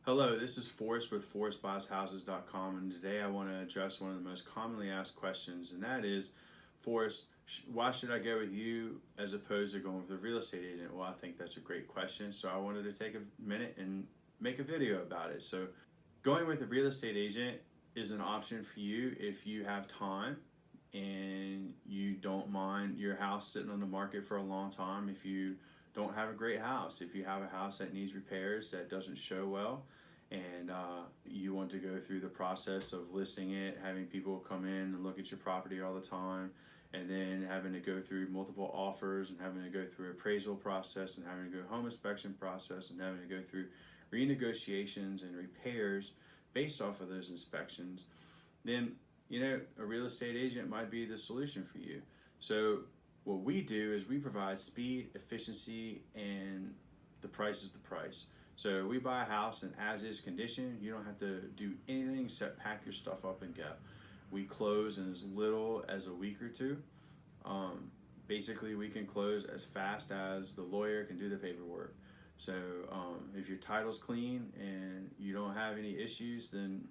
Hello, this is Forrest with ForrestBuysHouses.com, and today I want to address one of the most commonly asked questions, and that is, Forrest, why should I go with you as opposed to going with a real estate agent? Well, I think that's a great question, so I wanted to take a minute and make a video about it. So going with a real estate agent is an option for you if you have time and you don't mind your house sitting on the market for a long time. If you don't have a great house, if you have a house that needs repairs, that doesn't show well, and you want to go through the process of listing it, having people come in and look at your property all the time, and then having to go through multiple offers and having to go through appraisal process and having to go home inspection process and having to go through renegotiations and repairs based off of those inspections, then a real estate agent might be the solution for you. So what we do is we provide speed, efficiency, and the price is the price. So we buy a house in as-is condition. You don't have to do anything except pack your stuff up and go. We close in as little as a week or two. Basically, we can close as fast as the lawyer can do the paperwork. So if your title's clean and you don't have any issues, then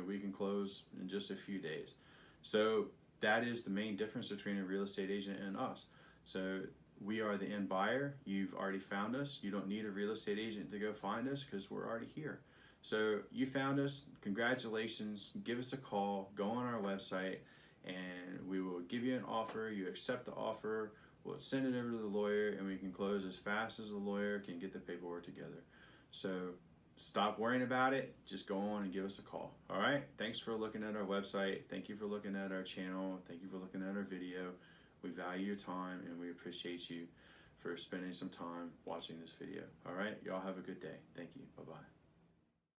we can close in just a few days. So that is the main difference between a real estate agent and us. So we are the end buyer. You've already found us. You don't need a real estate agent to go find us because we're already here. So you found us. Congratulations. Give us a call. Go on our website and we will give you an offer. You accept the offer. We'll send it over to the lawyer and we can close as fast as the lawyer can get the paperwork together. So stop worrying about it. Just go on and give us a call. All right. Thanks for looking at our website. Thank you for looking at our channel. Thank you for looking at our video. We value your time and we appreciate you for spending some time watching this video. All right. Y'all have a good day. Thank you. Bye-bye.